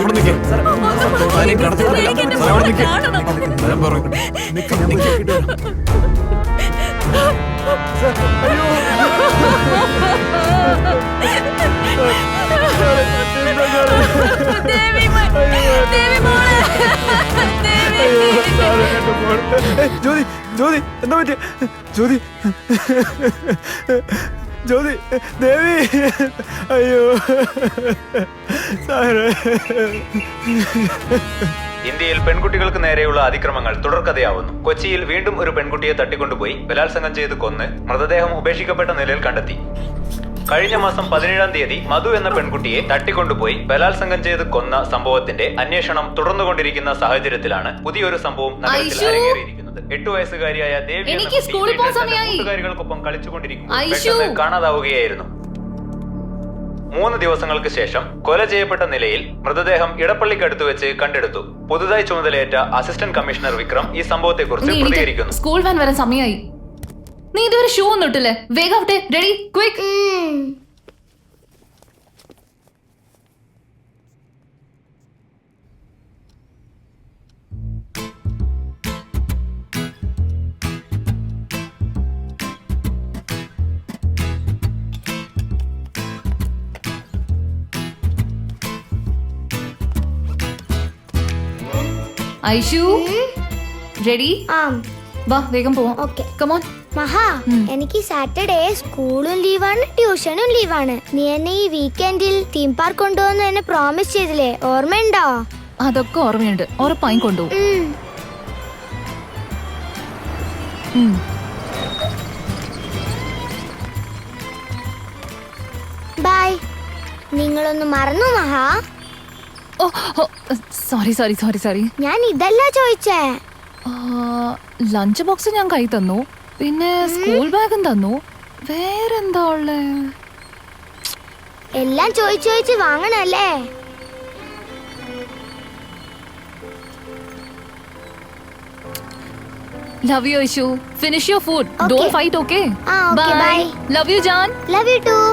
അവിടെ നിൽക്കേ ജ്യോതി ജ്യോതി എന്താ പറ്റിയ ജ്യോതി ജ്യോതി ദേവി അയ്യോ സാറേ. ഇന്ത്യയിൽ പെൺകുട്ടികൾക്ക് നേരെയുള്ള അതിക്രമങ്ങൾ തുടർക്കഥയാവുന്നു. കൊച്ചിയിൽ വീണ്ടും ഒരു പെൺകുട്ടിയെ തട്ടിക്കൊണ്ടുപോയി ബലാത്സംഗം ചെയ്ത് കൊന്ന് മൃതദേഹം ഉപേക്ഷിക്കപ്പെട്ട നിലയിൽ കണ്ടെത്തി. കഴിഞ്ഞ മാസം 17-ാം തീയതി മധു എന്ന പെൺകുട്ടിയെ തട്ടിക്കൊണ്ടുപോയി ബലാത്സംഗം ചെയ്ത് കൊന്ന സംഭവത്തിന്റെ അന്വേഷണം തുടർന്നുകൊണ്ടിരിക്കുന്ന സാഹചര്യത്തിലാണ് പുതിയൊരു സംഭവം നഗരത്തിൽ അരങ്ങേറിയിരിക്കുന്നത്. 8 വയസ്സുകാരിയായ ദേവി കൂട്ടുകാരികൾക്കൊപ്പം കളിച്ചുകൊണ്ടിരിക്കുന്നത് കാണാതാവുകയായിരുന്നു. 3 ദിവസങ്ങൾക്ക് ശേഷം കൊല ചെയ്യപ്പെട്ട നിലയിൽ മൃതദേഹം ഇടപ്പള്ളിക്കടുത്ത് വെച്ച് കണ്ടെടുത്തു. പുതുതായി ചുമതലയേറ്റ അസിസ്റ്റന്റ് കമ്മീഷണർ വിക്രം ഈ സംഭവത്തെക്കുറിച്ച് പ്രതികരിക്കുന്നു. സ്കൂൾ വാൻ വരാൻ സമയമായി. നീ ഇതുവരെ ഷൂ ഒന്നും ഇട്ടില്ലേ? വേഗം ആവട്ടെ. Ready, quick. ഐഷു റെഡി? വാ വേഗം പോവാം. ഓക്കേ. Come on. മഹാ, എനിക്ക് സാറ്റർഡേ സ്കൂളും ലീവാണ് ട്യൂഷനും ലീവാണ്. നീ എന്നെ ഈ വീക്കെൻഡിൽ തീം പാർക്ക് കൊണ്ടുപോകുന്ന എന്നെ പ്രോമിസ് ചെയ്തില്ലേ, ഓർമ്മയുണ്ടോ? അതൊക്കെ ഓർമ്മയുണ്ട്, ഉറപ്പായും കൊണ്ടുപോകും. ബൈ. നിങ്ങളൊന്ന് മറന്നു മഹാ? Sorry sorry sorry sorry. ഞാൻ ഇതല്ല ചോദിച്ചേ. ലഞ്ച് ബോക്സ് ഞാൻ കൈ തന്നു, പിന്നെ സ്കൂൾ ബാഗും തന്നു. വേറെന്താ ഉള്ളേ? എല്ലാം ചോദിച്ചു വാങ്ങണല്ലേ? Love you, Ishu. Finish your food. Okay. Don't fight, okay? Okay, bye. Love you, John. Love you too.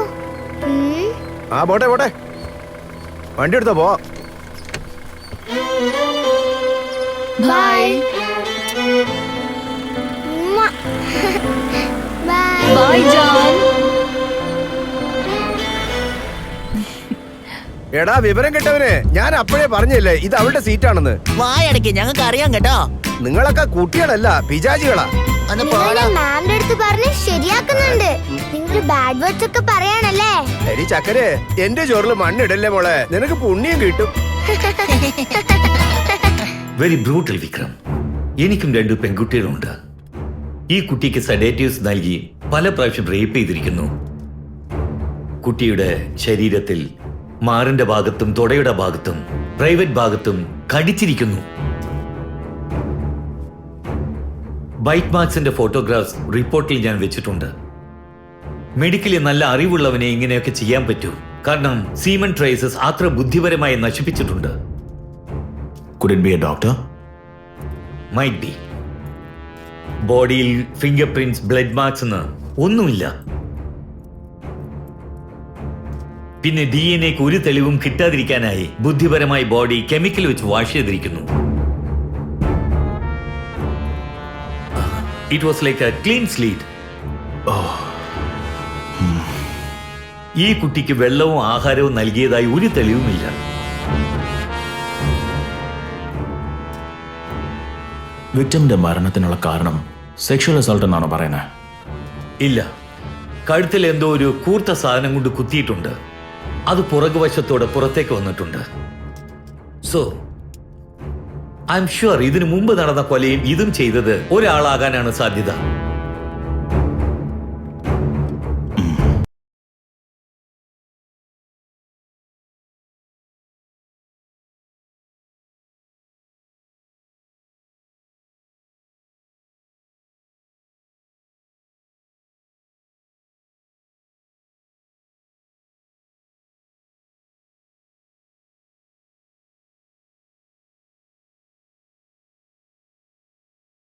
പോട്ടെ പോട്ടെ, വണ്ടി എടുത്തോ പോ. Bye. Bye. Bye, John. എടാ വിവരം കേട്ടവനെ, ഞാൻ അപ്പോഴേ പറഞ്ഞില്ലേ ഇത് അവളുടെ സീറ്റാണെന്ന്. വായടക്ക്, ഞങ്ങൾക്ക് അറിയാം കേട്ടോ. നിങ്ങളൊക്കെ കുട്ടികളല്ല, പിജാജികളാ. മാമിന്റെ അടുത്ത് പറഞ്ഞ് ശരിയാക്കുന്നുണ്ട്. നിങ്ങൾ ബാഡ് വേർഡ്സ് ഒക്കെ പറയാണല്ലേ? എടി ചക്കരെ, എന്റെ ചോറിൽ മണ്ണിടല്ലേ മോളെ, നിനക്ക് പുണ്യം കിട്ടും. Very brutal Vikram. എനിക്കും 2 പെൺകുട്ടികളുണ്ട്. ഈ കുട്ടിക്ക് സെഡേറ്റീവ്സ് നൽകി പല പ്രാവശ്യം റേപ്പ് ചെയ്തിരിക്കുന്നു. കുട്ടിയുടെ ശരീരത്തിൽ മാറിന്റെ ഭാഗത്തും തൊടയുടെ ഭാഗത്തും പ്രൈവറ്റ് ഭാഗത്തും കടിച്ചിരിക്കുന്നു. ബൈറ്റ് മാർക്സിന്റെ ഫോട്ടോഗ്രാഫ്സ് റിപ്പോർട്ടിൽ ഞാൻ വെച്ചിട്ടുണ്ട്. മെഡിക്കലി നല്ല അറിവുള്ളവനെ ഇങ്ങനെയൊക്കെ ചെയ്യാൻ പറ്റൂ, കാരണം സീമൻ ട്രേസസ് അത്ര ബുദ്ധിപരമായി നശിപ്പിച്ചിട്ടുണ്ട്. Could it be a doctor? Might be. ബോഡിയിൽ ഫിംഗർ പ്രിന്റ്സ്, ബ്ലഡ് മാർക്സ് എന്ന് ഒന്നുമില്ല. പിന്നെ DNA-ക്ക് ഒരു തെളിവും കിട്ടാതിരിക്കാനായി ബുദ്ധിപരമായി ബോഡി കെമിക്കൽ വെച്ച് വാഷ് ചെയ്തിരിക്കുന്നു. It was like a clean slate. ഈ കുട്ടിക്ക് വെള്ളവും ആഹാരവും നൽകിയതായി ഒരു തെളിവുമില്ല. വിക്ടിമിന്റെ മരണത്തിനുള്ള കാരണം സെക്ഷൽ അസോൾട്ട് എന്നാണോ പറയുന്നത്? ഇല്ല, കഴുത്തിൽ എന്തോ ഒരു കൂർത്ത സാധനം കൊണ്ട് കുത്തിയിട്ടുണ്ട്. അത് പുറകുവശത്തോടെ പുറത്തേക്ക് വന്നിട്ടുണ്ട്. സോ ഐ എം ഷുവർ ഇതിനു മുമ്പ് നടന്ന കൊലയും ഇതും ചെയ്തത് ഒരാളാകാനാണ് സാധ്യത.